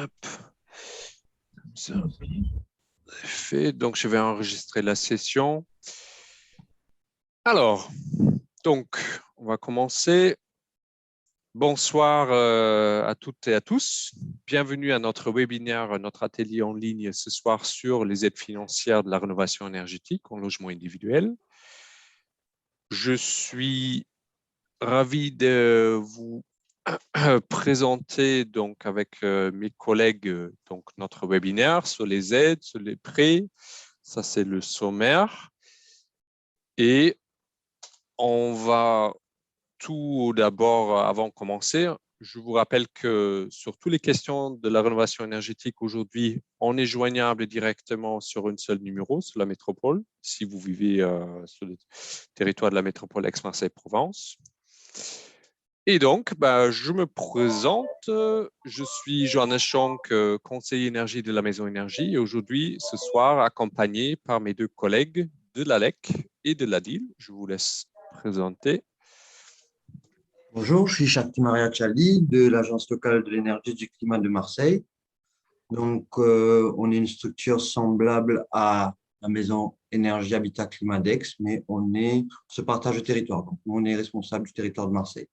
Hop, ça, c'est fait. Donc, je vais enregistrer la session. Alors, donc, on va commencer. Bonsoir à toutes et à tous. Bienvenue à notre webinaire, notre atelier en ligne ce soir sur les aides financières de la rénovation énergétique en logement individuel. Je suis ravi de vous présenter donc avec mes collègues donc notre webinaire sur les aides, sur les prêts. Ça, c'est le sommaire. Et on va tout d'abord, avant de commencer, je vous rappelle que sur toutes les questions de la rénovation énergétique aujourd'hui, on est joignable directement sur un seul numéro, sur la métropole, si vous vivez sur le territoire de la métropole Aix-Marseille-Provence. Et donc, je me présente. Je suis Johannes Schonk, conseiller énergie de la Maison Énergie, et aujourd'hui, ce soir, accompagné par mes deux collègues de l'ALEC et de l'ADIL. Je vous laisse présenter. Bonjour, je suis Shakti Maria Chali de l'Agence locale de l'énergie et du climat de Marseille. Donc, on est une structure semblable à la Maison Énergie Habitat Climat d'Aix, mais on se partage le territoire. Donc, on est responsable du territoire de Marseille.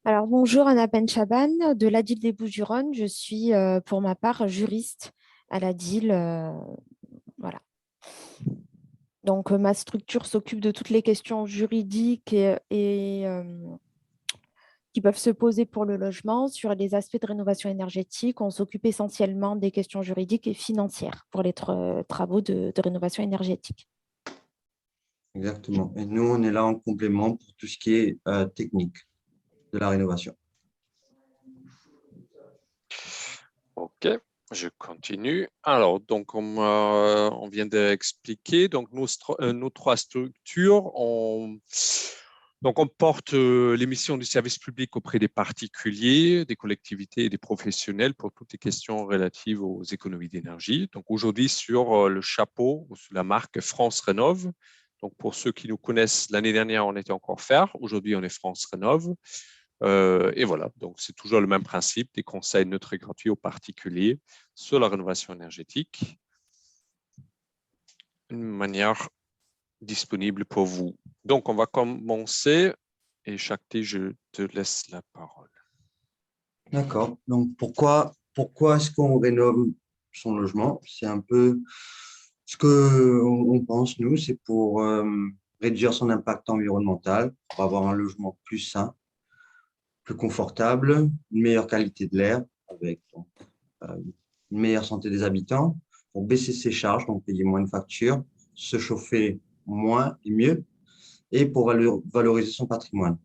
Alors, bonjour, Anna Benchaban de l'ADIL des Bouches-du-Rhône. Je suis, pour ma part, juriste à l'ADIL. Voilà. Donc, ma structure s'occupe de toutes les questions juridiques et qui peuvent se poser pour le logement. Sur les aspects de rénovation énergétique, on s'occupe essentiellement des questions juridiques et financières pour les travaux de rénovation énergétique. Exactement. Et nous, on est là en complément pour tout ce qui est technique de la rénovation. OK, je continue. Alors, donc, on vient d'expliquer, donc, nos trois structures, donc, on porte les missions du service public auprès des particuliers, des collectivités et des professionnels pour toutes les questions relatives aux économies d'énergie. Donc, aujourd'hui, sur le chapeau, sous la marque France Rénov'. Donc, pour ceux qui nous connaissent, l'année dernière, on était encore FER. Aujourd'hui, on est France Rénov'. Et voilà, donc c'est toujours le même principe, des conseils neutres et gratuits aux particuliers sur la rénovation énergétique, une manière disponible pour vous. Donc, on va commencer et Shakti, je te laisse la parole. D'accord. Donc, pourquoi est-ce qu'on rénove son logement? C'est un peu ce qu'on pense, nous, c'est pour réduire son impact environnemental, pour avoir un logement plus sain, plus confortable, une meilleure qualité de l'air, avec donc, une meilleure santé des habitants, pour baisser ses charges, donc payer moins de factures, se chauffer moins et mieux, et pour valoriser son patrimoine.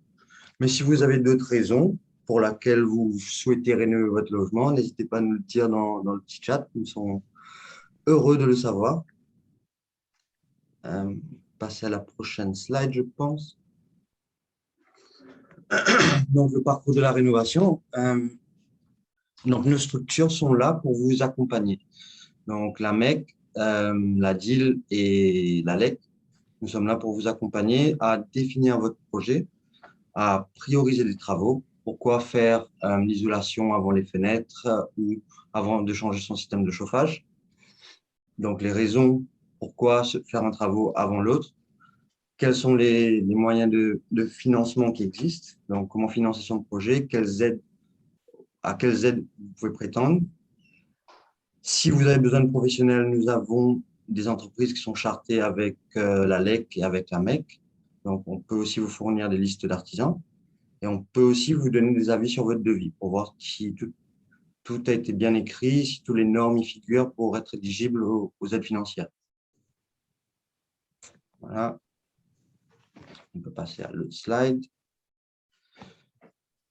Mais si vous avez d'autres raisons pour lesquelles vous souhaitez rénover votre logement, n'hésitez pas à nous le dire dans le petit chat. Nous sommes heureux de le savoir. Passer à la prochaine slide, je pense. Donc, le parcours de la rénovation. Donc, nos structures sont là pour vous accompagner. Donc, la MEC, la DIL et la LEC, nous sommes là pour vous accompagner à définir votre projet, à prioriser les travaux. Pourquoi faire l'isolation avant les fenêtres ou avant de changer son système de chauffage. Donc, les raisons pourquoi faire un travaux avant l'autre. Quels sont les moyens de financement qui existent. Donc, comment financer son projet, à quelles aides vous pouvez prétendre. Si vous avez besoin de professionnels, nous avons des entreprises qui sont chartées avec la LEC et avec la MEC. Donc, on peut aussi vous fournir des listes d'artisans. Et on peut aussi vous donner des avis sur votre devis pour voir si tout a été bien écrit, si toutes les normes y figurent pour être éligible aux aides financières. Voilà. On peut passer à l'autre slide.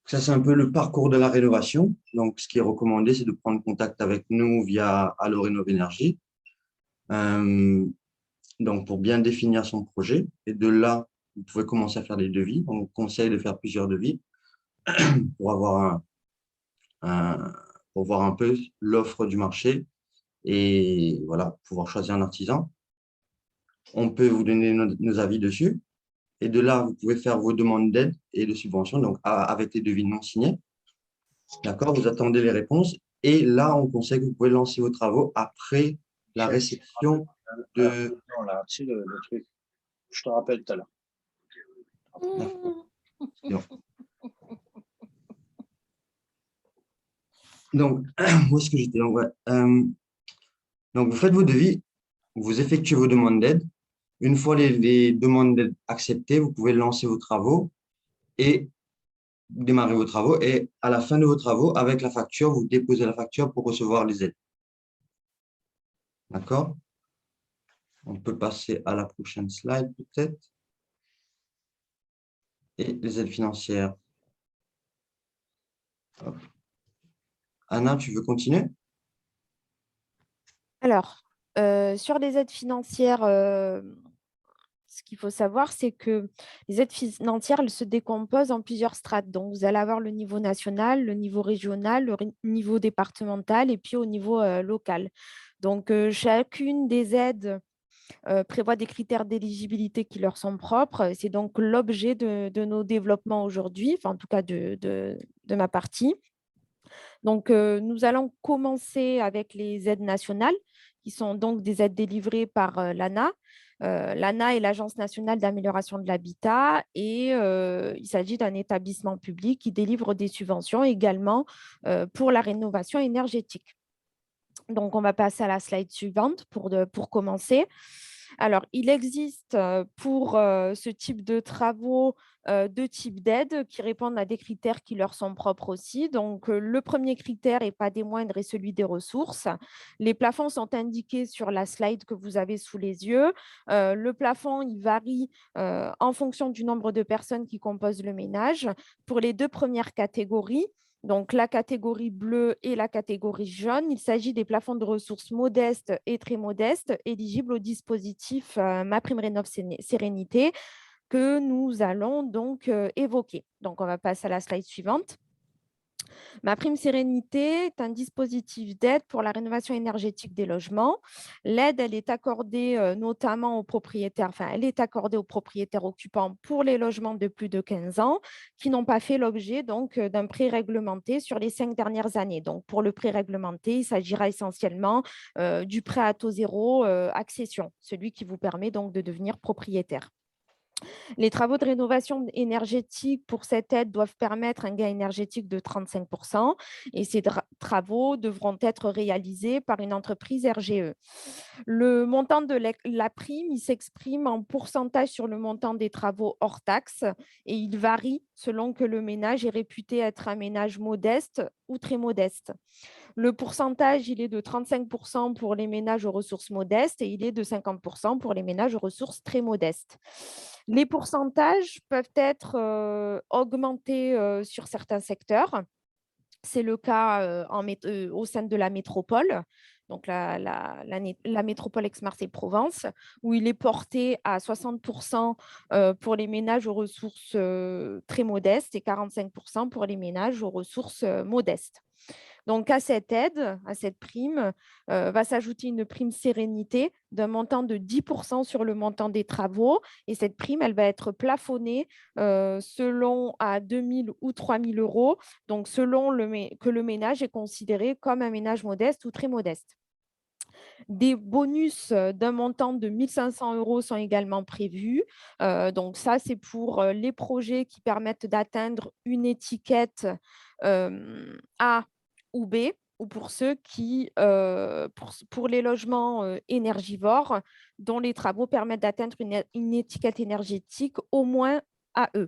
Ça, c'est un peu le parcours de la rénovation. Donc, ce qui est recommandé, c'est de prendre contact avec nous via Allo Rénov Énergie. Donc, pour bien définir son projet. Et de là, vous pouvez commencer à faire des devis. On vous conseille de faire plusieurs devis pour avoir pour voir un peu l'offre du marché et voilà, pouvoir choisir un artisan. On peut vous donner nos avis dessus. Et de là, vous pouvez faire vos demandes d'aide et de subvention, donc avec les devis non signés. D'accord? Vous attendez les réponses. Et là, on conseille que vous pouvez lancer vos travaux après la réception de… Non, là, tu sais, le truc. Je te rappelle tout à l'heure. D'accord. C'est bon. Donc, où est-ce que j'étais? Donc, ouais. Donc, vous faites vos devis, vous effectuez vos demandes d'aide. Une fois les demandes d'aide acceptées, vous pouvez lancer vos travaux et démarrer vos travaux. Et à la fin de vos travaux, avec la facture, vous déposez la facture pour recevoir les aides. D'accord? On peut passer à la prochaine slide, peut-être. Et les aides financières. Hop. Anna, tu veux continuer? Alors, sur les aides financières, ce qu'il faut savoir, c'est que les aides financières, elles se décomposent en plusieurs strates. Donc, vous allez avoir le niveau national, le niveau régional, niveau départemental et puis au niveau local. Donc, chacune des aides prévoit des critères d'éligibilité qui leur sont propres. C'est donc l'objet de nos développements aujourd'hui, enfin, en tout cas de ma partie. Donc, nous allons commencer avec les aides nationales, qui sont donc des aides délivrées par l'ANA. L'ANA est l'Agence nationale d'amélioration de l'habitat et il s'agit d'un établissement public qui délivre des subventions également pour la rénovation énergétique. Donc, on va passer à la slide suivante pour commencer. Alors, il existe pour ce type de travaux deux types d'aides qui répondent à des critères qui leur sont propres aussi. Donc, le premier critère, et pas des moindres, est celui des ressources. Les plafonds sont indiqués sur la slide que vous avez sous les yeux. Le plafond, il varie en fonction du nombre de personnes qui composent le ménage. Pour les deux premières catégories, donc la catégorie bleue et la catégorie jaune, il s'agit des plafonds de ressources modestes et très modestes éligibles au dispositif MaPrimeRénov' Sérénité que nous allons donc évoquer. Donc, on va passer à la slide suivante. MaPrimeSérénité est un dispositif d'aide pour la rénovation énergétique des logements. L'aide, elle est accordée notamment aux propriétaires, enfin, elle est accordée aux propriétaires occupants pour les logements de plus de 15 ans qui n'ont pas fait l'objet donc d'un prêt réglementé sur les 5 dernières années. Donc, pour le prêt réglementé, il s'agira essentiellement du prêt à taux zéro accession, celui qui vous permet donc de devenir propriétaire. Les travaux de rénovation énergétique pour cette aide doivent permettre un gain énergétique de 35% et ces travaux devront être réalisés par une entreprise RGE. Le montant de la prime, il s'exprime en pourcentage sur le montant des travaux hors taxe et il varie selon que le ménage est réputé être un ménage modeste ou très modeste. Le pourcentage, il est de 35% pour les ménages aux ressources modestes et il est de 50% pour les ménages aux ressources très modestes. Les pourcentages peuvent être augmentés sur certains secteurs. C'est le cas au sein de la métropole, donc la métropole Aix-Marseille-Provence, où il est porté à 60% pour les ménages aux ressources très modestes et 45% pour les ménages aux ressources modestes. Donc, à cette aide, à cette prime, va s'ajouter une prime sérénité d'un montant de 10% sur le montant des travaux. Et cette prime, elle va être plafonnée selon à 2 000 ou 3 000 euros, donc selon que le ménage est considéré comme un ménage modeste ou très modeste. Des bonus d'un montant de 1 500 euros sont également prévus. Donc ça, c'est pour les projets qui permettent d'atteindre une étiquette A ou B, ou pour ceux qui, pour les logements énergivores, dont les travaux permettent d'atteindre une étiquette énergétique au moins AE.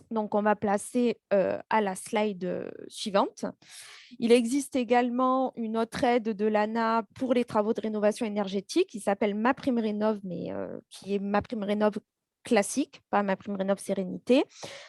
Donc, on va placer à la slide suivante. Il existe également une autre aide de l'ANA pour les travaux de rénovation énergétique qui s'appelle MaPrimeRénov', mais qui est MaPrimeRénov' classique, pas MaPrimeRénov' Sérénité.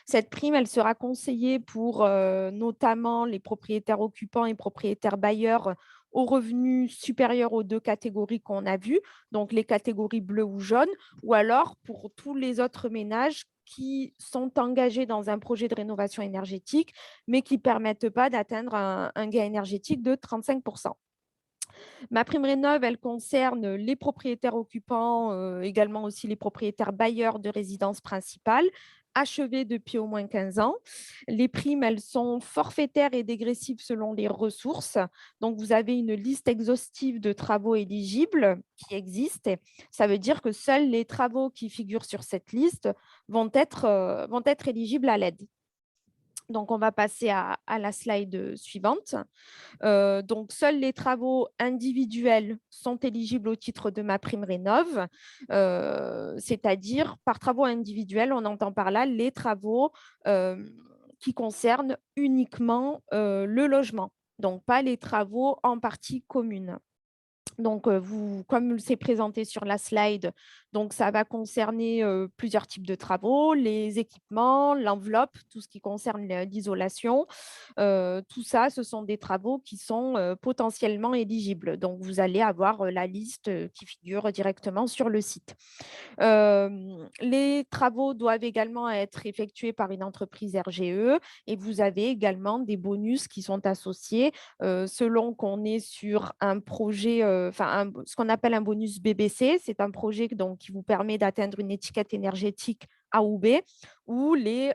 Cette prime, elle sera conseillée pour notamment les propriétaires occupants et propriétaires bailleurs aux revenus supérieurs aux deux catégories qu'on a vues, donc les catégories bleues ou jaunes, ou alors pour tous les autres ménages qui sont engagés dans un projet de rénovation énergétique, mais qui ne permettent pas d'atteindre un gain énergétique de 35%. MaPrimeRénov', elle concerne les propriétaires occupants, également aussi les propriétaires bailleurs de résidence principale, achevés depuis au moins 15 ans. Les primes, elles sont forfaitaires et dégressives selon les ressources. Donc, vous avez une liste exhaustive de travaux éligibles qui existent. Ça veut dire que seuls les travaux qui figurent sur cette liste vont être éligibles à l'aide. Donc, on va passer à la slide suivante. Donc, seuls les travaux individuels sont éligibles au titre de ma prime rénov', c'est-à-dire par travaux individuels, on entend par là les travaux qui concernent uniquement le logement, donc pas les travaux en partie commune. Donc, comme c'est présenté sur la slide, donc ça va concerner plusieurs types de travaux, les équipements, l'enveloppe, tout ce qui concerne l'isolation. Tout ça, ce sont des travaux qui sont potentiellement éligibles. Donc, vous allez avoir la liste qui figure directement sur le site. Les travaux doivent également être effectués par une entreprise RGE et vous avez également des bonus qui sont associés selon qu'on est sur un projet, ce qu'on appelle un bonus BBC. C'est un projet donc, qui vous permet d'atteindre une étiquette énergétique A ou B, ou les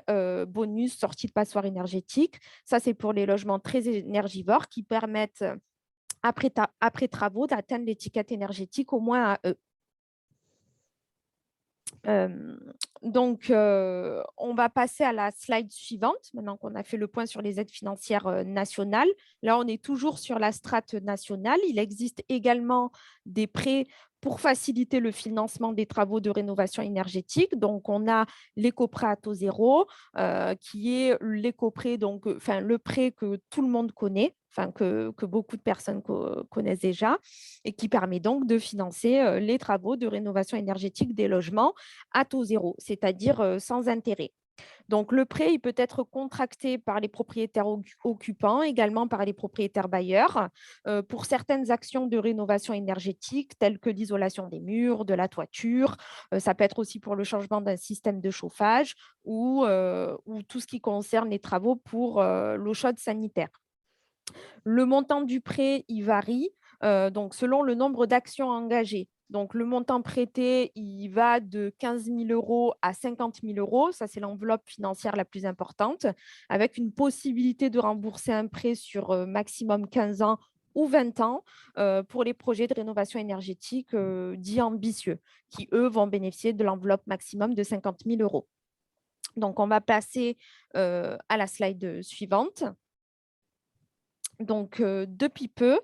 bonus sortis de passoire énergétique. Ça, c'est pour les logements très énergivores qui permettent, après travaux, d'atteindre l'étiquette énergétique au moins à E. Donc, on va passer à la slide suivante, maintenant qu'on a fait le point sur les aides financières nationales. Là, on est toujours sur la strate nationale. Il existe également des prêts pour faciliter le financement des travaux de rénovation énergétique. Donc, on a l'éco-prêt à taux zéro, qui est l'éco-prêt, donc, le prêt que tout le monde connaît, que beaucoup de personnes connaissent déjà, et qui permet donc de financer les travaux de rénovation énergétique des logements à taux zéro, c'est-à-dire sans intérêt. Donc, le prêt, il peut être contracté par les propriétaires occupants, également par les propriétaires bailleurs, pour certaines actions de rénovation énergétique, telles que l'isolation des murs, de la toiture. Ça peut être aussi pour le changement d'un système de chauffage ou tout ce qui concerne les travaux pour l'eau chaude sanitaire. Le montant du prêt, il varie donc selon le nombre d'actions engagées. Donc, le montant prêté, il va de 15 000 € à 50 000 €. Ça, c'est l'enveloppe financière la plus importante, avec une possibilité de rembourser un prêt sur maximum 15 ans ou 20 ans pour les projets de rénovation énergétique dits ambitieux, qui, eux, vont bénéficier de l'enveloppe maximum de 50 000 €. Donc, on va passer à la slide suivante. Donc, depuis peu,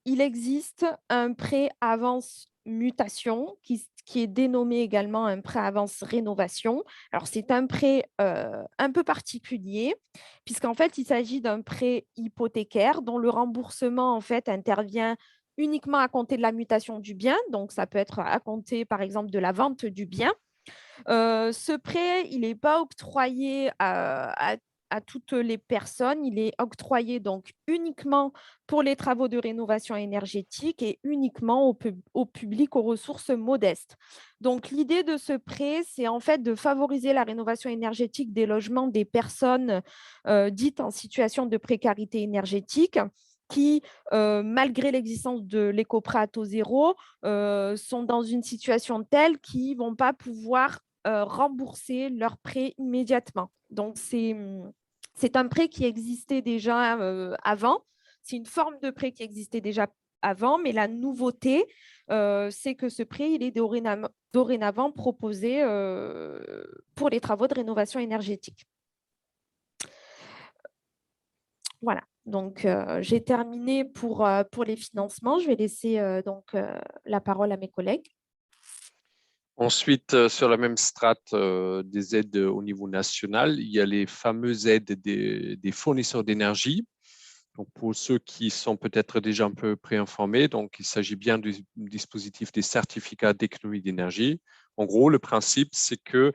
il existe un prêt avance mutation qui est dénommé également un prêt avance rénovation. Alors, c'est un prêt un peu particulier puisqu'en fait, il s'agit d'un prêt hypothécaire dont le remboursement en fait intervient uniquement à compter de la mutation du bien. Donc, ça peut être à compter, par exemple, de la vente du bien. Ce prêt, il n'est pas octroyé à toutes les personnes. Il est octroyé donc uniquement pour les travaux de rénovation énergétique et uniquement au public aux ressources modestes. Donc, l'idée de ce prêt, c'est en fait de favoriser la rénovation énergétique des logements des personnes dites en situation de précarité énergétique qui, malgré l'existence de l'éco-prêt à taux zéro, sont dans une situation telle qu'ils ne vont pas pouvoir rembourser leur prêt immédiatement. Donc, c'est un prêt qui existait déjà avant. C'est une forme de prêt qui existait déjà avant, mais la nouveauté, c'est que ce prêt, il est dorénavant proposé pour les travaux de rénovation énergétique. Voilà. Donc, j'ai terminé pour les financements. Je vais laisser la parole à mes collègues. Ensuite, sur la même strate des aides au niveau national, il y a les fameuses aides des fournisseurs d'énergie. Donc, pour ceux qui sont peut-être déjà un peu préinformés, donc il s'agit bien du dispositif des certificats d'économie d'énergie. En gros, le principe, c'est que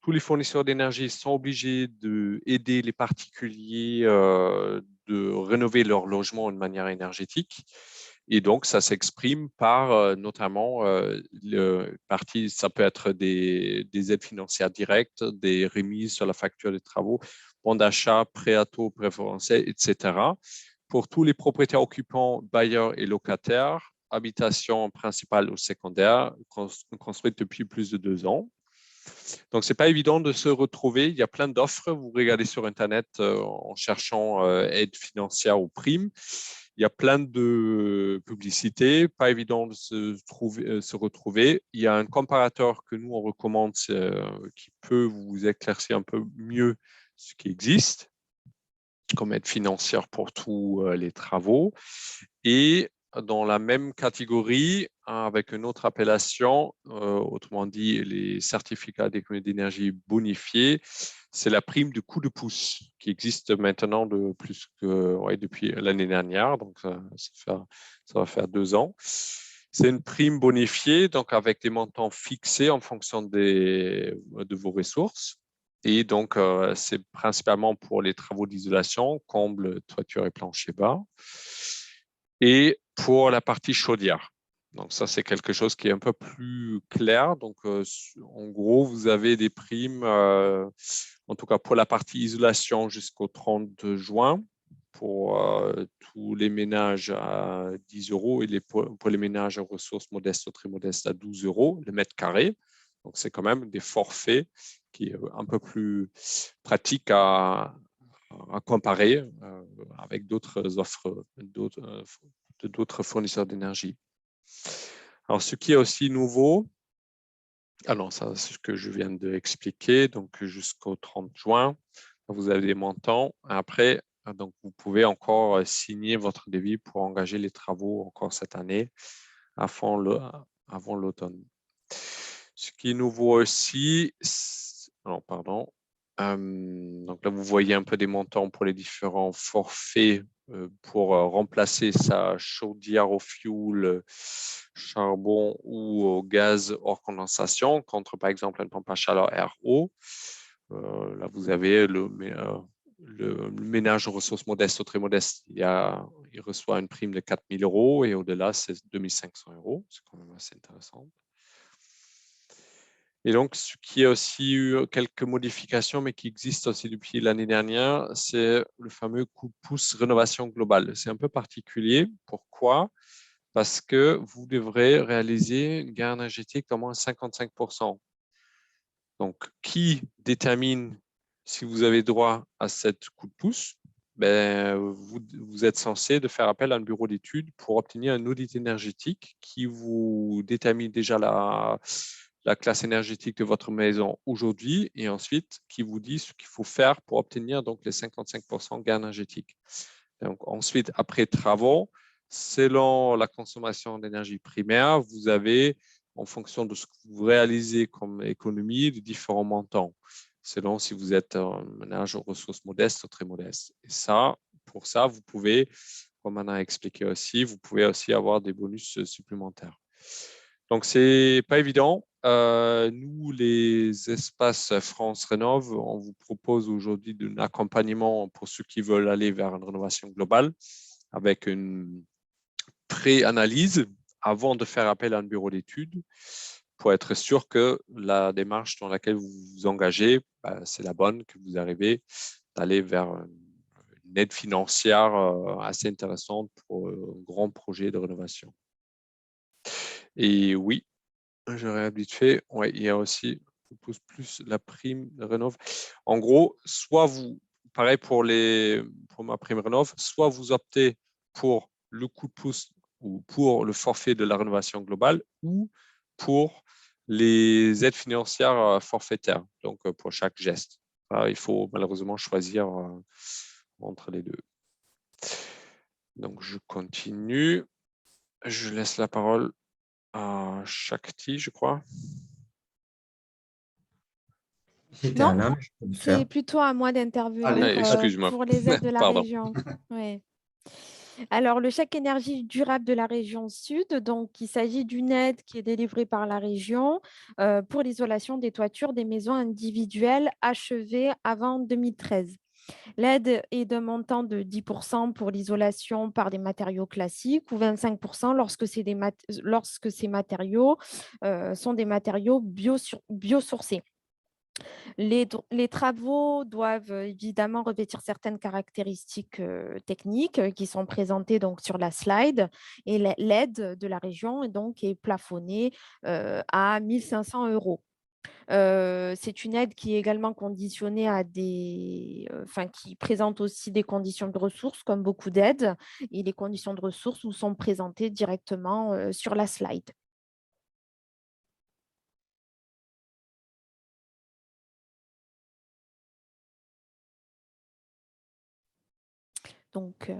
tous les fournisseurs d'énergie sont obligés d'aider les particuliers de rénover leur logement de manière énergétique. Et donc, ça s'exprime par notamment ça peut être des aides financières directes, des remises sur la facture des travaux, bons d'achat, prêts à taux préférentiels, etc. Pour tous les propriétaires occupants, bailleurs et locataires, habitation principale ou secondaire, construite depuis plus de 2 ans. Donc, ce n'est pas évident de se retrouver. Il y a plein d'offres. Vous regardez sur Internet en cherchant aide financière ou prime. Il y a plein de publicités. Pas évident de se retrouver. Il y a un comparateur que nous, on recommande qui peut vous éclaircir un peu mieux ce qui existe comme aide financière pour tous les travaux. Et dans la même catégorie, avec une autre appellation, autrement dit les certificats d'économie d'énergie bonifiés, c'est la prime du coup de pouce qui existe maintenant depuis l'année dernière, donc ça va faire 2 ans. C'est une prime bonifiée, donc avec des montants fixés en fonction de vos ressources. Et donc, c'est principalement pour les travaux d'isolation, comble, toiture et plancher bas. Et pour la partie chaudière. Donc, ça, c'est quelque chose qui est un peu plus clair. Donc, en gros, vous avez des primes, en tout cas pour la partie isolation jusqu'au 30 juin, pour tous les ménages à 10 € et pour les ménages à ressources modestes ou très modestes à 12 € le mètre carré. Donc, c'est quand même des forfaits qui est un peu plus pratique à comparer avec d'autres offres d'autres fournisseurs d'énergie. Alors, ce qui est aussi nouveau, alors ça, c'est ce que je viens d'expliquer, donc jusqu'au 30 juin, vous avez des montants. Après, donc vous pouvez encore signer votre devis pour engager les travaux encore cette année avant l'automne. Ce qui est nouveau aussi, donc là, vous voyez un peu des montants pour les différents forfaits pour remplacer sa chaudière au fioul, charbon ou au gaz hors condensation contre, par exemple, une pompe à chaleur RO. Là, vous avez le ménage aux ressources modestes ou très modestes. Il reçoit une prime de 4 000 € et au-delà, c'est 2 500 €. C'est quand même assez intéressant. Et donc, ce qui a aussi eu quelques modifications, mais qui existe aussi depuis l'année dernière, c'est le fameux coup de pouce rénovation globale. C'est un peu particulier. Pourquoi? Parce que vous devrez réaliser une gain énergétique d'au moins 55%. Donc, qui détermine si vous avez droit à cette coup de pouce? Vous êtes censé de faire appel à un bureau d'études pour obtenir un audit énergétique qui vous détermine déjà la classe énergétique de votre maison aujourd'hui et ensuite qui vous dit ce qu'il faut faire pour obtenir donc les 55% gain énergétique. Donc ensuite, après travaux, selon la consommation d'énergie primaire, vous avez, en fonction de ce que vous réalisez comme économie, de différents montants, selon si vous êtes un ménage aux ressources modestes ou très modestes. Et ça, pour ça, vous pouvez, comme on a expliqué aussi, vous pouvez aussi avoir des bonus supplémentaires. Donc, ce n'est pas évident. Nous, les espaces France Rénov', on vous propose aujourd'hui un accompagnement pour ceux qui veulent aller vers une rénovation globale avec une pré-analyse avant de faire appel à un bureau d'études pour être sûr que la démarche dans laquelle vous vous engagez, c'est la bonne, que vous arrivez d'aller vers une aide financière assez intéressante pour un grand projet de rénovation. Et oui, je regarde vite fait. Ouais, il y a aussi plus la prime de rénov'. En gros, soit vous, pareil pour ma prime rénov', soit vous optez pour le coup de pouce ou pour le forfait de la rénovation globale ou pour les aides financières forfaitaires, donc pour chaque geste. Il faut malheureusement choisir entre les deux. Donc, je continue. Je laisse la parole à Shakti, je crois. C'était Non, Alain, mais je peux le c'est faire. plutôt à moi d'intervenir Excuse-moi. pour les aides de la Pardon. région. Ouais. Alors, le chèque énergie durable de la région Sud, donc il s'agit d'une aide qui est délivrée par la région pour l'isolation des toitures des maisons individuelles achevées avant 2013. L'aide est d'un montant de 10% pour l'isolation par des matériaux classiques ou 25% lorsque ces matériaux sont des matériaux biosourcés. Les travaux doivent évidemment revêtir certaines caractéristiques techniques qui sont présentées donc sur la slide et l'aide de la région est plafonnée à 1 500 €. C'est une aide qui est également conditionnée à qui présente aussi des conditions de ressources, comme beaucoup d'aides. Et les conditions de ressources vous sont présentées directement sur la slide. Donc,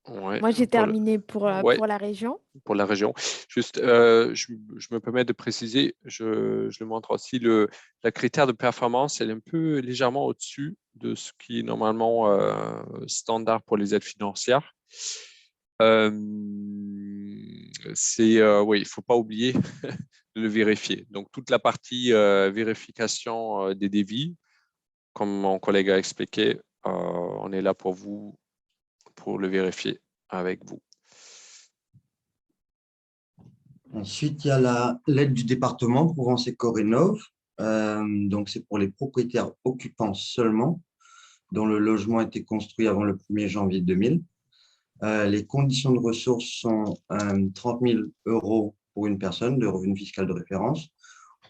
Ouais, moi, j'ai terminé pour la région. pour la région. Juste, je me permets de préciser, je le montre aussi, le critère de performance est un peu légèrement au-dessus de ce qui est normalement standard pour les aides financières. Oui, il ne faut pas oublier de le vérifier. Donc, toute la partie vérification des devis, comme mon collègue a expliqué, on est là pour vous, pour le vérifier avec vous. Ensuite, il y a l'aide du département Provence Éco-Rénov'. Donc, c'est pour les propriétaires occupants seulement, dont le logement a été construit avant le 1er janvier 2000. Les conditions de ressources sont 30 000 € pour une personne de revenu fiscal de référence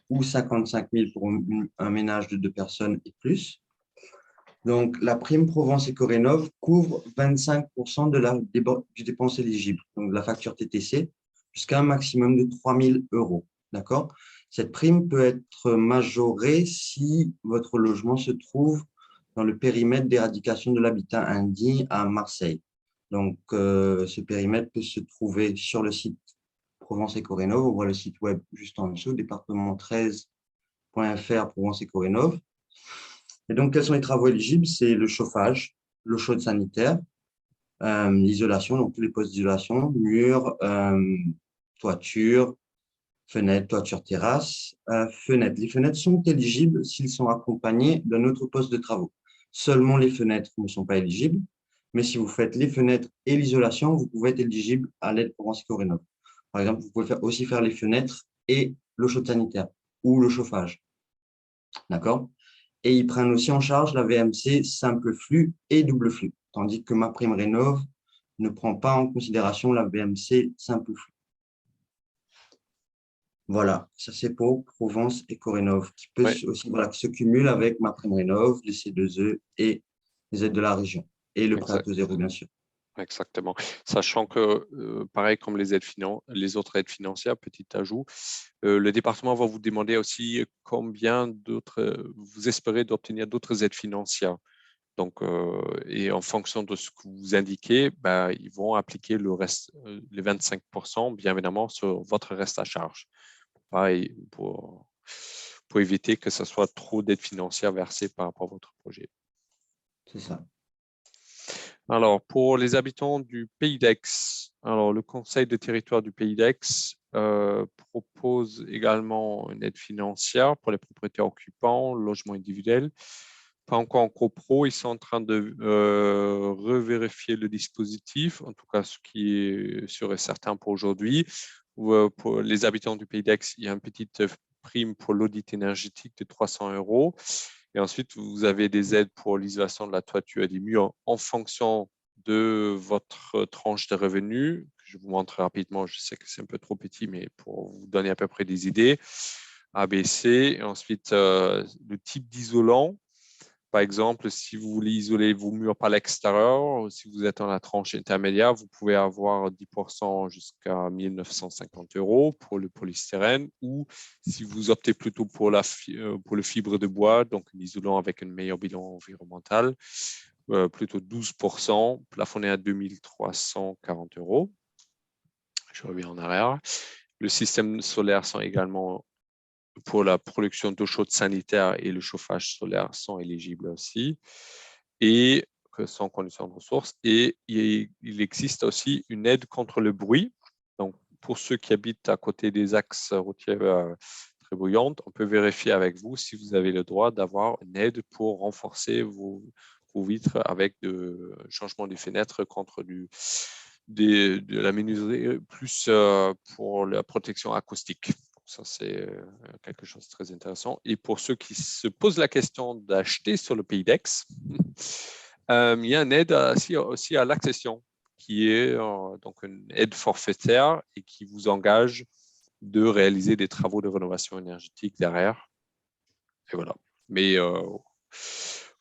ou 55 000 pour un ménage de 2 personnes et plus. Donc, la prime Provence Éco-Rénov' couvre 25% du dépense éligible, donc de la facture TTC, jusqu'à un maximum de 3 000 €. D'accord? Cette prime peut être majorée si votre logement se trouve dans le périmètre d'éradication de l'habitat indigne à Marseille. Donc, ce périmètre peut se trouver sur le site Provence Éco-Rénov'. On voit le site web juste en dessous, département13.fr Provence Éco-Rénov'. Et donc, quels sont les travaux éligibles? C'est le chauffage, l'eau chaude sanitaire, l'isolation, donc tous les postes d'isolation, murs, toiture, fenêtres, toiture, terrasse, fenêtres. Les fenêtres sont éligibles s'ils sont accompagnés d'un autre poste de travaux. Seulement les fenêtres ne sont pas éligibles, mais si vous faites les fenêtres et l'isolation, vous pouvez être éligible à l'aide Provence Éco-Rénov'. Par exemple, vous pouvez aussi faire les fenêtres et l'eau chaude sanitaire ou le chauffage. D'accord? Et ils prennent aussi en charge la VMC simple flux et double flux, tandis que MaPrimeRénov' ne prend pas en considération la VMC simple flux. Voilà, ça c'est pour Provence Éco-Rénov', qui peut aussi qui se cumule avec MaPrimeRénov', les C2E et les aides de la région, et le prêt à taux zéro, bien sûr. Exactement. Sachant que, pareil comme les autres aides financières, petit ajout, le département va vous demander aussi combien vous espérez d'obtenir d'autres aides financières. Donc, et en fonction de ce que vous indiquez, ils vont appliquer le reste, les 25%, bien évidemment, sur votre reste à charge. Pareil, pour éviter que ce soit trop d'aides financières versées par rapport à votre projet. C'est ça. Alors, pour les habitants du Pays d'Aix, alors le Conseil de territoire du Pays d'Aix propose également une aide financière pour les propriétaires occupants, logement individuel. Pas encore en copro, ils sont en train de revérifier le dispositif, en tout cas ce qui est sûr et certain pour aujourd'hui. Pour les habitants du Pays d'Aix, il y a une petite prime pour l'audit énergétique de 300 €. Et ensuite, vous avez des aides pour l'isolation de la toiture et des murs en fonction de votre tranche de revenus. Je vous montre rapidement, je sais que c'est un peu trop petit, mais pour vous donner à peu près des idées. ABC, et ensuite le type d'isolant. Par exemple, si vous voulez isoler vos murs par l'extérieur, si vous êtes dans la tranche intermédiaire, vous pouvez avoir 10% jusqu'à 1 950 € pour le polystyrène, ou si vous optez plutôt pour le fibre de bois, donc un isolant avec un meilleur bilan environnemental, plutôt 12%, plafonné à 2 340 €. Je reviens en arrière. Le système solaire sont également pour la production d'eau chaude sanitaire et le chauffage solaire sont éligibles aussi, et que sans condition de ressources. Et il existe aussi une aide contre le bruit. Donc, pour ceux qui habitent à côté des axes routiers très bruyants, on peut vérifier avec vous si vous avez le droit d'avoir une aide pour renforcer vos vitres avec le changement des fenêtres contre de la menuiserie, plus pour la protection acoustique. Ça, c'est quelque chose de très intéressant. Et pour ceux qui se posent la question d'acheter sur le Pays d'Aix, il y a une aide aussi à l'accession, qui est donc une aide forfaitaire et qui vous engage de réaliser des travaux de rénovation énergétique derrière. voilà. Mais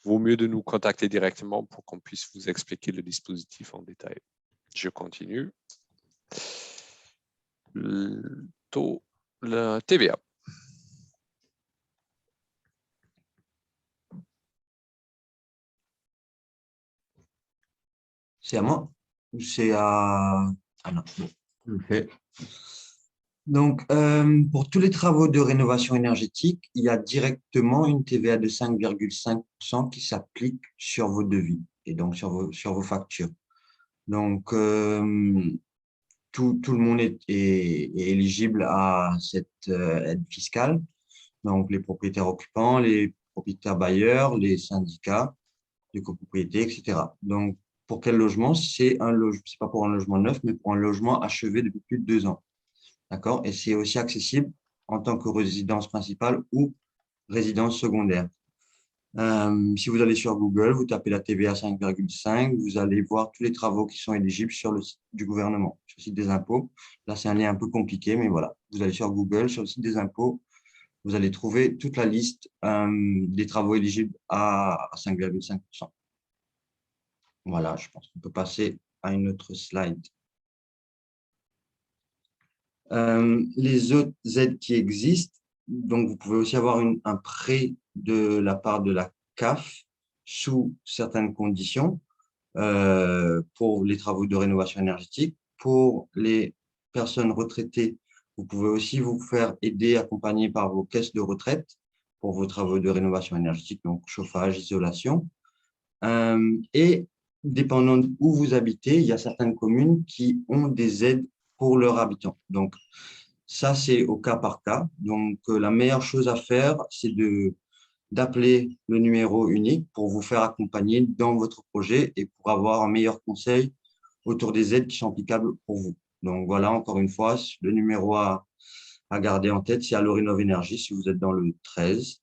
vaut mieux de nous contacter directement pour qu'on puisse vous expliquer le dispositif en détail. Je continue. Le taux, la TVA. C'est à moi ou c'est à… Ah non, bon, je le fais. Donc, pour tous les travaux de rénovation énergétique, il y a directement une TVA de 5,5% qui s'applique sur vos devis et donc sur vos factures. Donc, tout le monde est éligible à cette aide fiscale. Donc, les propriétaires occupants, les propriétaires bailleurs, les syndicats de copropriété, etc. Donc, pour quel logement? C'est pas pour un logement neuf, mais pour un logement achevé depuis plus de 2 ans. D'accord? Et c'est aussi accessible en tant que résidence principale ou résidence secondaire. Si vous allez sur Google, vous tapez la TVA 5,5, vous allez voir tous les travaux qui sont éligibles sur le site du gouvernement, sur le site des impôts. Là, c'est un lien un peu compliqué, mais voilà. Vous allez sur Google, sur le site des impôts, vous allez trouver toute la liste des travaux éligibles à 5,5%. Voilà, je pense qu'on peut passer à une autre slide. Les autres aides qui existent, donc vous pouvez aussi avoir un prêt de la part de la CAF sous certaines conditions pour les travaux de rénovation énergétique. Pour les personnes retraitées, vous pouvez aussi vous faire aider, accompagner par vos caisses de retraite pour vos travaux de rénovation énergétique, donc chauffage, isolation. Et dépendant où vous habitez, il y a certaines communes qui ont des aides pour leurs habitants. Donc, ça, c'est au cas par cas. Donc, la meilleure chose à faire, c'est d'appeler le numéro unique pour vous faire accompagner dans votre projet et pour avoir un meilleur conseil autour des aides qui sont applicables pour vous. Donc, voilà, encore une fois, le numéro à garder en tête, c'est Allorénov Énergie si vous êtes dans le 13.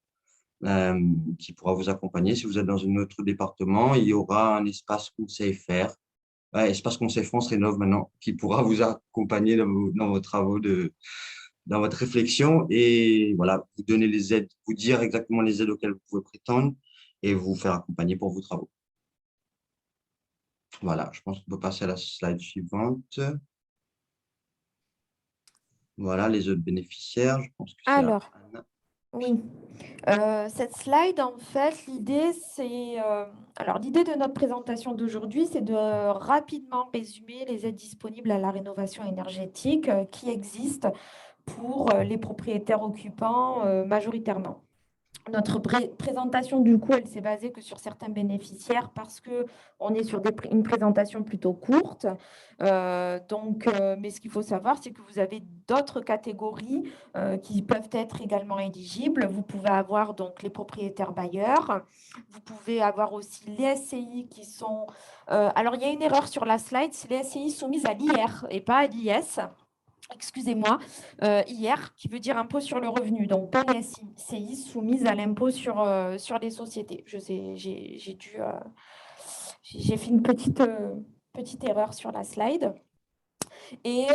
Qui pourra vous accompagner. Si vous êtes dans un autre département, il y aura un espace conseil faire, espace conseil France Rénov maintenant, qui pourra vous accompagner dans vos travaux, dans votre réflexion et voilà, vous donner les aides, vous dire exactement les aides auxquelles vous pouvez prétendre et vous faire accompagner pour vos travaux. Voilà, je pense qu'on peut passer à la slide suivante. Voilà, les autres bénéficiaires, je pense que c'est Alors, Anna. oui. Cette slide, en fait, l'idée, c'est… alors, l'idée de notre présentation d'aujourd'hui, c'est de rapidement résumer les aides disponibles à la rénovation énergétique qui existent pour les propriétaires occupants majoritairement. Notre présentation, du coup, elle s'est basée que sur certains bénéficiaires parce qu'on est sur une présentation plutôt courte. Mais ce qu'il faut savoir, c'est que vous avez d'autres catégories qui peuvent être également éligibles. Vous pouvez avoir donc les propriétaires bailleurs. Vous pouvez avoir aussi les SCI qui sont… alors, il y a une erreur sur la slide, c'est les SCI soumises à l'IR et pas à l'IS. Excusez-moi, IR, qui veut dire impôt sur le revenu, donc pas les SCI soumises à l'impôt sur les sociétés. Je sais, j'ai fait une petite erreur sur la slide. Et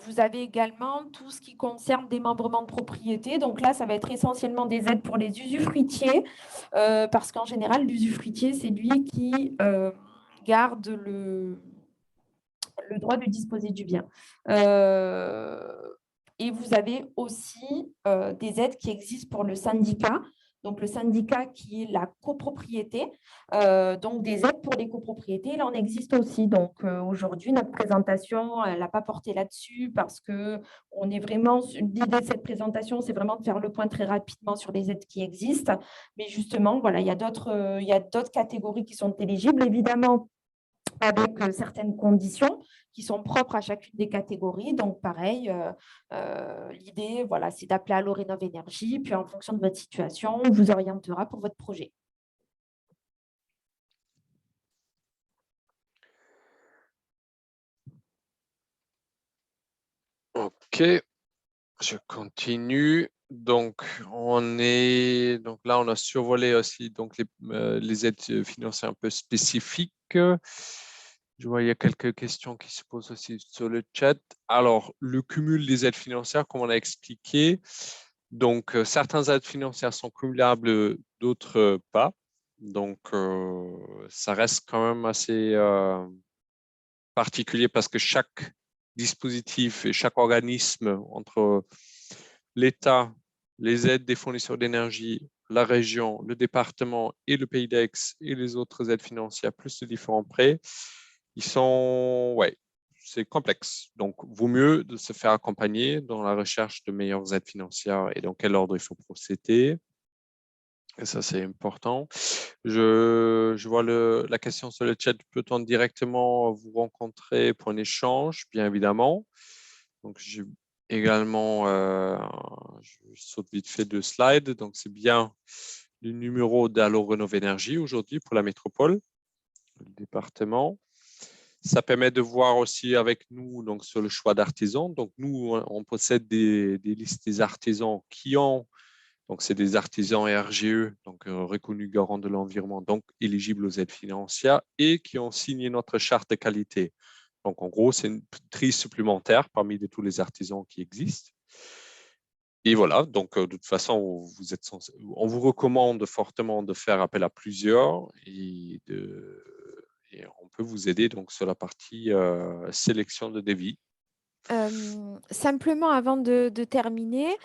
vous avez également tout ce qui concerne démembrement de propriété. Donc là, ça va être essentiellement des aides pour les usufruitiers, parce qu'en général, l'usufruitier, c'est lui qui garde le droit de disposer du bien. Et vous avez aussi des aides qui existent pour le syndicat. Donc, le syndicat qui est la copropriété. Donc, des aides pour les copropriétés, il en existe aussi. Donc, aujourd'hui, notre présentation, elle n'a pas porté là-dessus parce que on est vraiment… L'idée de cette présentation, c'est vraiment de faire le point très rapidement sur les aides qui existent. Mais justement, voilà, il y a d'autres catégories qui sont éligibles. Évidemment, avec certaines conditions qui sont propres à chacune des catégories. Donc, pareil, l'idée, voilà, c'est d'appeler Allo Rénov Énergie, puis en fonction de votre situation, on vous orientera pour votre projet. OK, je continue. Donc, là, on a survolé aussi donc les aides financières un peu spécifiques. Je vois il y a quelques questions qui se posent aussi sur le chat. Alors, le cumul des aides financières, comme on a expliqué, Donc, certaines aides financières sont cumulables, d'autres pas. Donc, ça reste quand même assez particulier parce que chaque dispositif et chaque organisme entre l'État, les aides des fournisseurs d'énergie, la région, le département et le pays d'Aix et les autres aides financières, plus les différents prêts, ils sont, ouais, c'est complexe. Donc, vaut mieux de se faire accompagner dans la recherche de meilleures aides financières et dans quel ordre il faut procéder. Et ça, c'est important. Je vois la question sur le chat. Peut-on directement vous rencontrer pour un échange? Bien évidemment. Donc, j'ai également, je saute vite fait 2 slides. Donc, c'est bien le numéro d'Allo Rénov' Énergie aujourd'hui pour la métropole, le département. Ça permet de voir aussi avec nous donc, sur le choix d'artisans. Donc, nous, on possède des listes des artisans qui ont, donc c'est des artisans RGE, donc reconnus garants de l'environnement, donc éligibles aux aides financières et qui ont signé notre charte de qualité. Donc, en gros, c'est une tri supplémentaire parmi tous les artisans qui existent. Et voilà, donc de toute façon, on vous recommande fortement de faire appel à plusieurs et on peut vous aider donc sur la partie sélection de devis. Simplement, avant de terminer,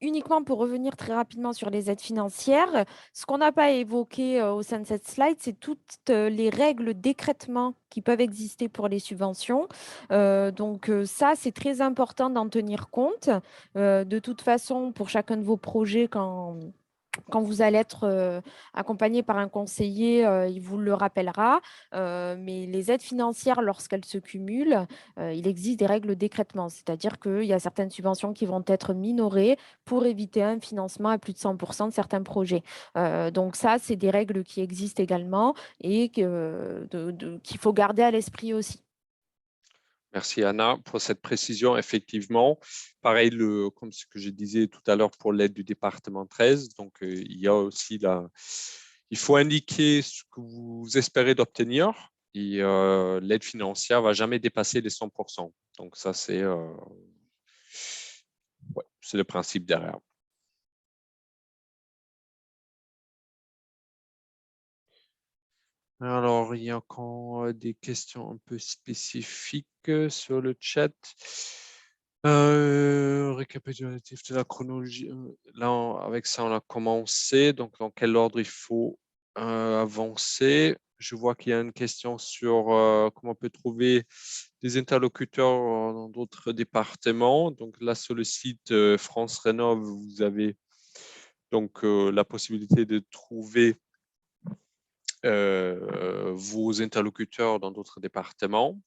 uniquement pour revenir très rapidement sur les aides financières, ce qu'on n'a pas évoqué au sein de cette slide, c'est toutes les règles d'écrêtement qui peuvent exister pour les subventions. Donc ça, c'est très important d'en tenir compte. De toute façon, pour chacun de vos projets, quand vous allez être accompagné par un conseiller, il vous le rappellera. Mais les aides financières, lorsqu'elles se cumulent, il existe des règles d'écrêtement, c'est-à-dire qu'il y a certaines subventions qui vont être minorées pour éviter un financement à plus de 100% de certains projets. Donc ça, c'est des règles qui existent également et qu'il faut garder à l'esprit aussi. Merci Anna pour cette précision. Effectivement, pareil, comme ce que je disais tout à l'heure pour l'aide du département 13, donc il y a aussi il faut indiquer ce que vous espérez d'obtenir et l'aide financière ne va jamais dépasser les 100%. Donc ça, c'est le principe derrière. Alors, il y a encore des questions un peu spécifiques sur le chat. Récapitulatif de la chronologie. Là, avec ça, on a commencé. Donc, dans quel ordre il faut avancer? Je vois qu'il y a une question sur comment on peut trouver des interlocuteurs dans d'autres départements. Donc, là, sur le site France Rénov', vous avez donc la possibilité de trouver vos interlocuteurs dans d'autres départements.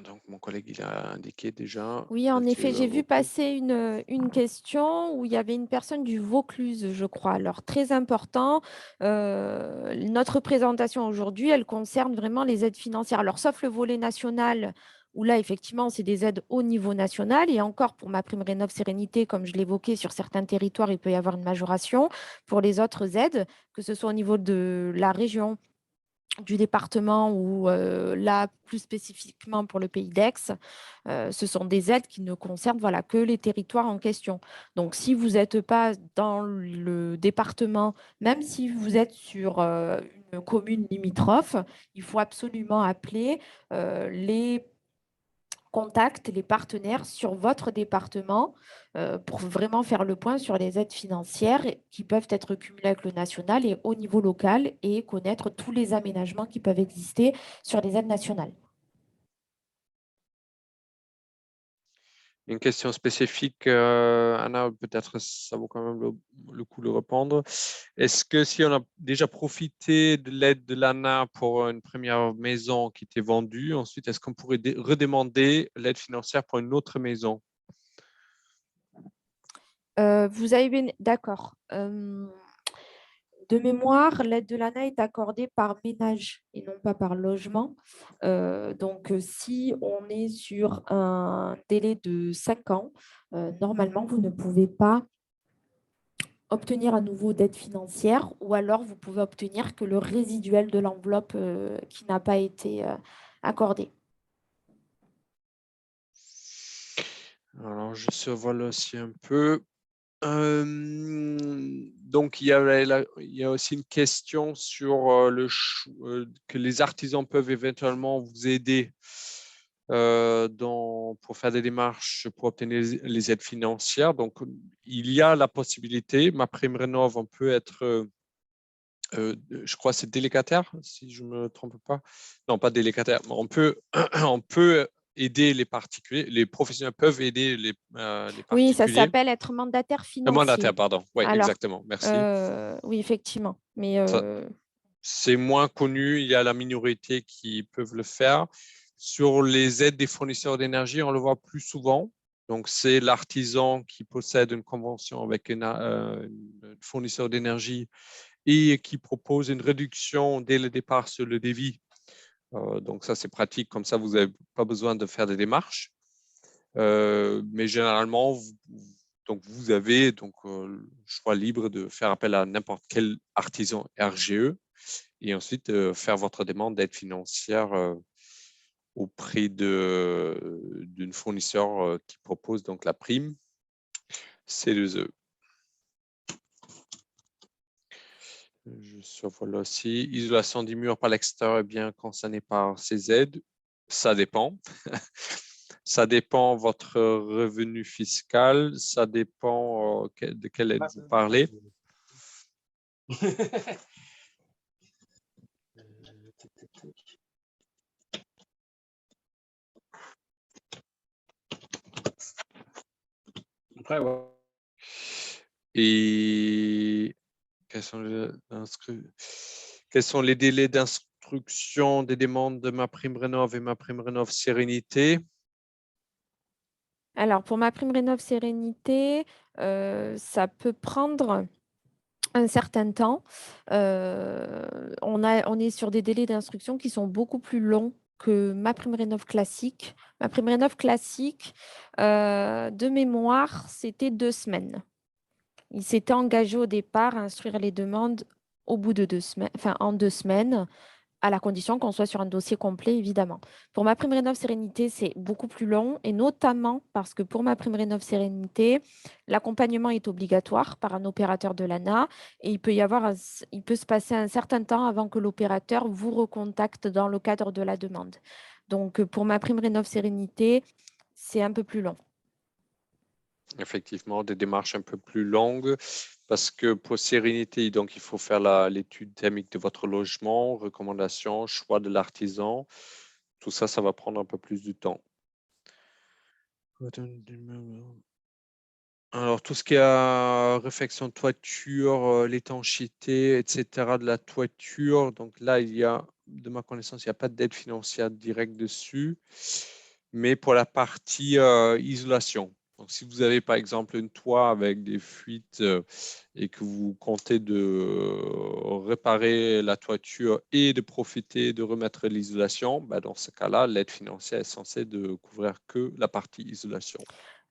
Donc, mon collègue, il a indiqué déjà. Oui, en effet, j'ai vu passer une question où il y avait une personne du Vaucluse, je crois. Alors, très important, notre présentation aujourd'hui, elle concerne vraiment les aides financières. Alors, sauf le volet national, où là, effectivement, c'est des aides au niveau national. Et encore, pour ma prime Rénov' Sérénité, comme je l'évoquais, sur certains territoires, il peut y avoir une majoration. Pour les autres aides, que ce soit au niveau de la région, du département ou là, plus spécifiquement pour le pays d'Aix, ce sont des aides qui ne concernent que les territoires en question. Donc, si vous n'êtes pas dans le département, même si vous êtes sur une commune limitrophe, il faut absolument appeler les contacts, les partenaires sur votre département pour vraiment faire le point sur les aides financières qui peuvent être cumulées avec le national et au niveau local et connaître tous les aménagements qui peuvent exister sur les aides nationales. Une question spécifique, Anna, peut-être ça vaut quand même le coup de répondre. Est-ce que si on a déjà profité de l'aide de l'ANA pour une première maison qui était vendue, ensuite, est-ce qu'on pourrait redemander l'aide financière pour une autre maison? Vous avez bien... D'accord. De mémoire, l'aide de l'ANA est accordée par ménage et non pas par logement. Donc, si on est sur un délai de 5 ans, normalement, vous ne pouvez pas obtenir à nouveau d'aide financière ou alors vous pouvez obtenir que le résiduel de l'enveloppe qui n'a pas été accordé. Alors, je survole aussi un peu. Donc, il y a aussi une question sur que les artisans peuvent éventuellement vous aider pour faire des démarches pour obtenir les aides financières. Donc, il y a la possibilité, MaPrimeRénov', on peut être, je crois que c'est délégataire, si je ne me trompe pas. Non, pas délégataire, mais on peut aider les particuliers, les professionnels peuvent aider les Oui, ça particuliers. s'appelle être mandataire Mandataire, financier. pardon. Oui, Alors, exactement. Merci. oui, effectivement. Mais Ça, c'est moins connu. Il y a la minorité qui peuvent le faire. Sur les aides des fournisseurs d'énergie, on le voit plus souvent. Donc, c'est l'artisan qui possède une convention avec un fournisseur d'énergie et qui propose une réduction dès le départ sur le devis. Donc, ça, c'est pratique. Comme ça, vous n'avez pas besoin de faire des démarches. Mais généralement, vous avez le choix libre de faire appel à n'importe quel artisan RGE et ensuite faire votre demande d'aide financière auprès d'une fournisseur qui propose donc la prime C2E. Je survole aussi. Isolation du mur par l'extérieur est bien concernée par ces aides. Ça dépend. Ça dépend de votre revenu fiscal. Ça dépend de quelle aide vous parlez. Après, ouais. Et quels sont les délais d'instruction des demandes de MaPrimeRénov' et MaPrimeRénov' Sérénité? alors, pour MaPrimeRénov' Sérénité, ça peut prendre un certain temps. On est sur des délais d'instruction qui sont beaucoup plus longs que MaPrimeRénov' classique. MaPrimeRénov' classique, de mémoire, c'était 2 semaines. Il s'était engagé au départ à instruire les demandes au bout de 2 semaines, enfin en 2 semaines, à la condition qu'on soit sur un dossier complet, évidemment. Pour MaPrimeRénov' Sérénité, c'est beaucoup plus long, et notamment parce que pour MaPrimeRénov' Sérénité, l'accompagnement est obligatoire par un opérateur de l'ANA, et il peut se passer un certain temps avant que l'opérateur vous recontacte dans le cadre de la demande. Donc, pour MaPrimeRénov' Sérénité, c'est un peu plus long. Effectivement, des démarches un peu plus longues parce que pour Sérénité, donc, il faut faire l'étude thermique de votre logement, recommandations, choix de l'artisan. Tout ça, ça va prendre un peu plus de temps. Alors, tout ce qui est réfection de toiture, l'étanchéité, etc., de la toiture. Donc là, de ma connaissance, il n'y a pas d'aide financière directe dessus. Mais pour la partie isolation, donc si vous avez par exemple une toit avec des fuites et que vous comptez de réparer la toiture et de profiter de remettre l'isolation, bah dans ce cas-là, l'aide financière est censée de couvrir que la partie isolation.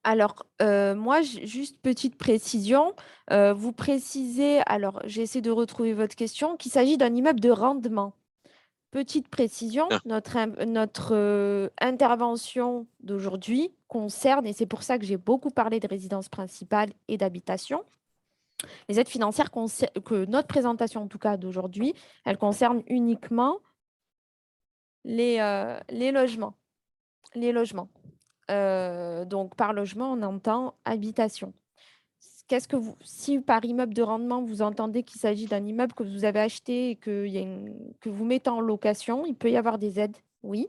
Alors, moi, juste petite précision. Vous précisez, alors j'essaie de retrouver votre question, qu'il s'agit d'un immeuble de rendement. Petite précision, Ah, notre intervention d'aujourd'hui concerne, et c'est pour ça que j'ai beaucoup parlé de résidence principale et d'habitation, les aides financières que notre présentation, en tout cas d'aujourd'hui, elle concerne uniquement les logements. Les logements. Donc, par logement, on entend habitation. Si par immeuble de rendement, vous entendez qu'il s'agit d'un immeuble que vous avez acheté et que vous mettez en location, il peut y avoir des aides, oui,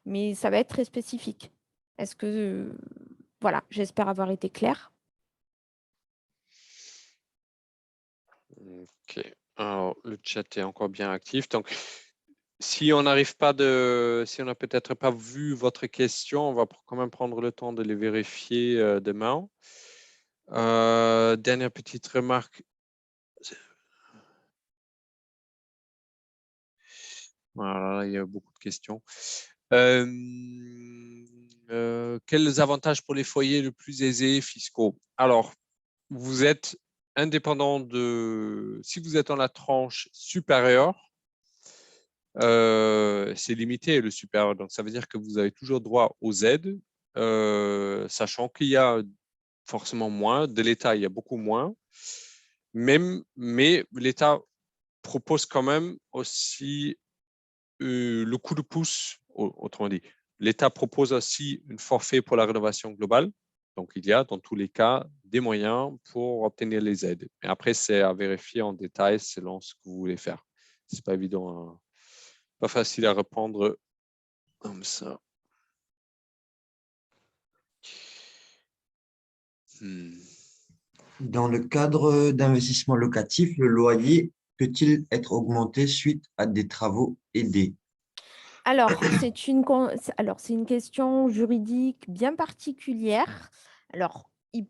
mais ça va être très spécifique. Est-ce que, voilà, j'espère avoir été claire. ok. Alors, le chat est encore bien actif. Donc, si on n'a peut-être pas vu votre question, on va quand même prendre le temps de les vérifier demain. Dernière petite remarque. Voilà, il y a beaucoup de questions. Quels avantages pour les foyers les plus aisés fiscaux? Alors, vous êtes indépendant si vous êtes dans la tranche supérieure, c'est limité le supérieur. Donc, ça veut dire que vous avez toujours droit aux aides sachant qu'il y a forcément moins. De l'État, il y a beaucoup moins. Mais l'État propose quand même aussi le coup de pouce, autrement dit. L'État propose aussi un forfait pour la rénovation globale. Donc, il y a dans tous les cas des moyens pour obtenir les aides. Et après, c'est à vérifier en détail selon ce que vous voulez faire. Ce n'est pas évident, hein. Pas facile à répondre comme ça. Dans le cadre d'investissement locatif, le loyer peut-il être augmenté suite à des travaux aidés? Alors, c'est une question juridique bien particulière. Alors, je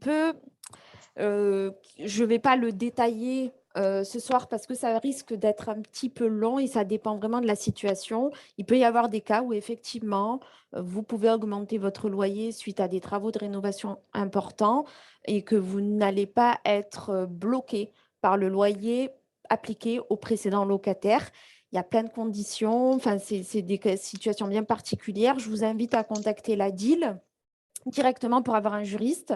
ne vais pas le détailler ce soir parce que ça risque d'être un petit peu long et ça dépend vraiment de la situation. Il peut y avoir des cas où effectivement, vous pouvez augmenter votre loyer suite à des travaux de rénovation importants et que vous n'allez pas être bloqué par le loyer appliqué au précédent locataire. Il y a plein de conditions, enfin, c'est des situations bien particulières. Je vous invite à contacter la DIL directement pour avoir un juriste,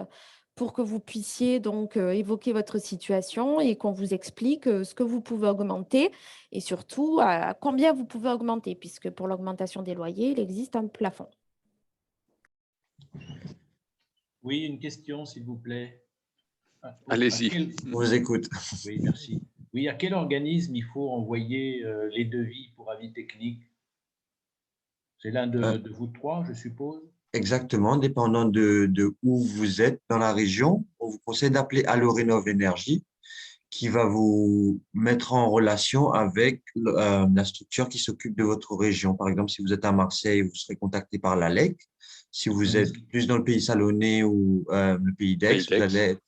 pour que vous puissiez donc évoquer votre situation et qu'on vous explique ce que vous pouvez augmenter et surtout à combien vous pouvez augmenter, puisque pour l'augmentation des loyers, il existe un plafond. Oui, une question, s'il vous plaît. Allez-y. On vous écoute. Oui, merci. Oui, à quel organisme il faut envoyer les devis pour avis technique? C'est l'un de vous trois, je suppose? Exactement, dépendant de où vous êtes dans la région, on vous conseille d'appeler Allo Rénov Énergie qui va vous mettre en relation avec la structure qui s'occupe de votre région. Par exemple, si vous êtes à Marseille, vous serez contacté par l'ALEC. Si vous êtes plus dans le pays salonnais ou le pays d'Aix, vous allez être...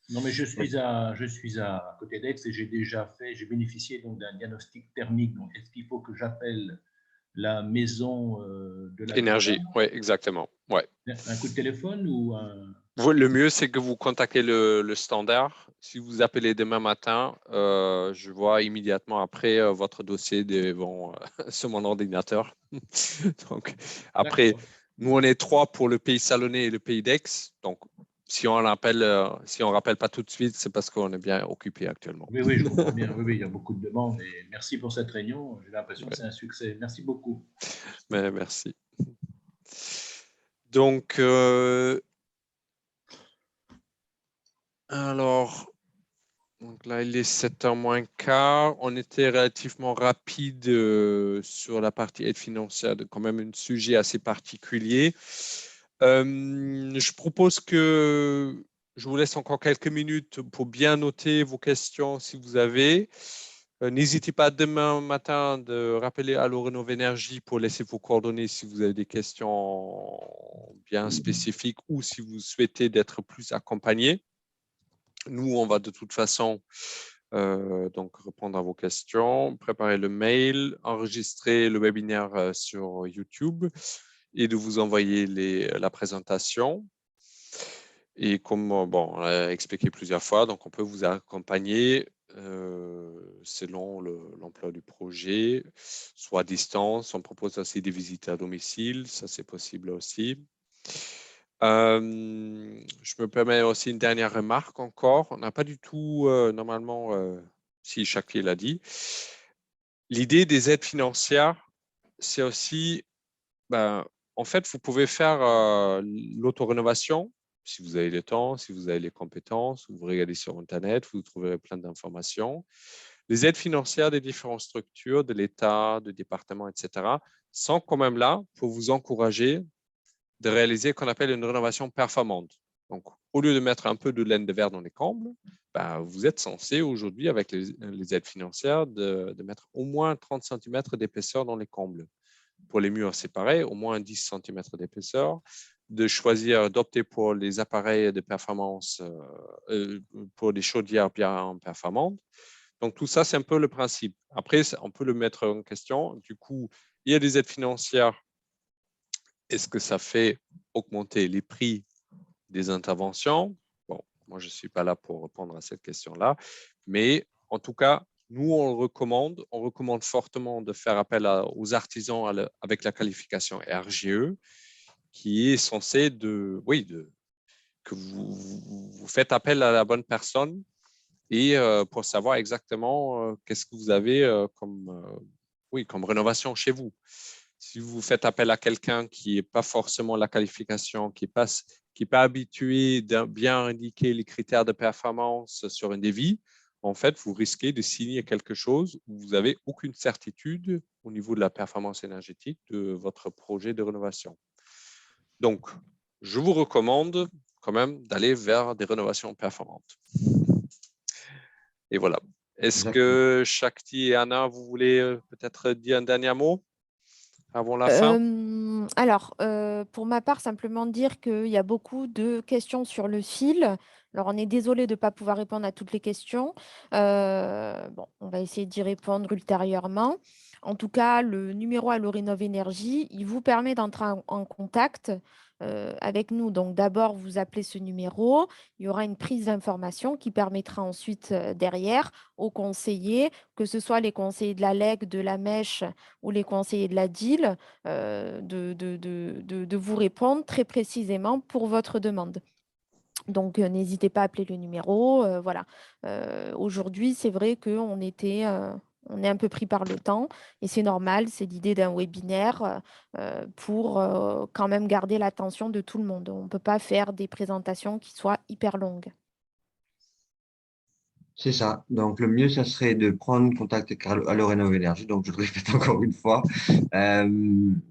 Non, mais je suis à côté d'Aix et j'ai bénéficié donc d'un diagnostic thermique. Donc, est-ce qu'il faut que j'appelle la maison de la Énergie, oui, exactement. Ouais. Un coup de téléphone ou un... Le mieux, c'est que vous contactez le standard. Si vous appelez demain matin, je vois immédiatement après votre dossier sur mon ordinateur. Donc, après, nous, on est trois pour le pays salonnais et le pays d'Aix. Donc, si on rappelle pas tout de suite, c'est parce qu'on est bien occupé actuellement. Oui, oui, je comprends bien. Oui, oui, il y a beaucoup de demandes et merci pour cette réunion. J'ai l'impression que c'est un succès. Merci beaucoup. Mais merci. Donc, alors, donc là, il est 7h moins quart. On était relativement rapide sur la partie aide financière, quand même un sujet assez particulier. Je propose que je vous laisse encore quelques minutes pour bien noter vos questions si vous avez. N'hésitez pas demain matin de rappeler Allo Rénov Énergie pour laisser vos coordonnées si vous avez des questions bien spécifiques ou si vous souhaitez d'être plus accompagné. Nous, on va de toute façon donc répondre à vos questions, préparer le mail, enregistrer le webinaire sur YouTube et de vous envoyer la présentation. Et comme on l'a expliqué plusieurs fois, donc on peut vous accompagner selon l'emploi du projet, soit à distance. On propose aussi des visites à domicile, ça c'est possible aussi. Je me permets aussi une dernière remarque encore. On n'a pas du tout, normalement, si Shakil l'a dit, l'idée des aides financières, c'est aussi, en fait, vous pouvez faire l'autorénovation si vous avez le temps, si vous avez les compétences, vous regardez sur Internet, vous trouverez plein d'informations. Les aides financières des différentes structures, de l'État, de départements, etc., sont quand même là pour vous encourager de réaliser ce qu'on appelle une rénovation performante. Donc, au lieu de mettre un peu de laine de verre dans les combles, vous êtes censé aujourd'hui, avec les aides financières, de mettre au moins 30 cm d'épaisseur dans les combles. Pour les murs, c'est pareil, au moins 10 cm d'épaisseur. De choisir, d'opter pour les appareils de performance, pour des chaudières bien performantes. Donc, tout ça, c'est un peu le principe. Après, on peut le mettre en question. Du coup, il y a des aides financières. Est-ce que ça fait augmenter les prix des interventions? Bon, moi, je ne suis pas là pour répondre à cette question-là. Mais en tout cas, nous, on recommande fortement de faire appel aux artisans avec la qualification RGE, qui est censé que vous faites appel à la bonne personne et pour savoir exactement qu'est-ce que vous avez comme rénovation chez vous. Si vous faites appel à quelqu'un qui n'est pas forcément la qualification, qui n'est pas habitué de bien indiquer les critères de performance sur un devis, en fait, vous risquez de signer quelque chose où vous n'avez aucune certitude au niveau de la performance énergétique de votre projet de rénovation. Donc, je vous recommande quand même d'aller vers des rénovations performantes. Et voilà. Est-ce que Shakti et Anna, vous voulez peut-être dire un dernier mot avant la fin? Alors, pour ma part, simplement dire qu'il y a beaucoup de questions sur le fil. Alors, on est désolé de ne pas pouvoir répondre à toutes les questions. Bon, on va essayer d'y répondre ultérieurement. En tout cas, le numéro Allo Rénov Énergie, il vous permet d'entrer en contact avec nous. Donc, d'abord, vous appelez ce numéro. Il y aura une prise d'information qui permettra ensuite, derrière, aux conseillers, que ce soit les conseillers de la LEC, de la Mèche ou les conseillers de la DIL, de vous répondre très précisément pour votre demande. Donc, n'hésitez pas à appeler le numéro. Voilà. Aujourd'hui, c'est vrai qu'on on est un peu pris par le temps et c'est normal, c'est l'idée d'un webinaire pour quand même garder l'attention de tout le monde. On ne peut pas faire des présentations qui soient hyper longues. C'est ça. Donc, le mieux, ça serait de prendre contact avec Allo Rénov Énergie. Donc, je le répète encore une fois.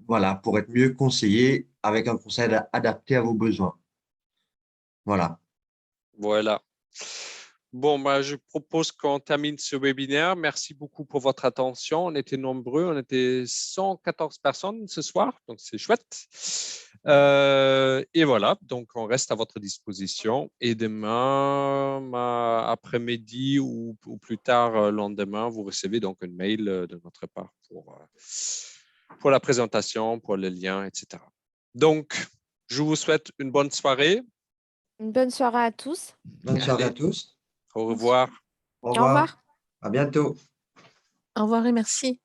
Voilà, pour être mieux conseillé avec un conseil adapté à vos besoins. Voilà. Voilà. Bon, je propose qu'on termine ce webinaire. Merci beaucoup pour votre attention. On était nombreux, on était 114 personnes ce soir, donc c'est chouette. Et voilà, donc on reste à votre disposition. Et demain, après-midi ou plus tard, lendemain, vous recevez donc un mail de notre part pour la présentation, pour le lien, etc. Donc, je vous souhaite une bonne soirée. Une bonne soirée à tous. Bonne soirée à Allez. tous. Au revoir. Au Au revoir. revoir. À bientôt. Au revoir et merci.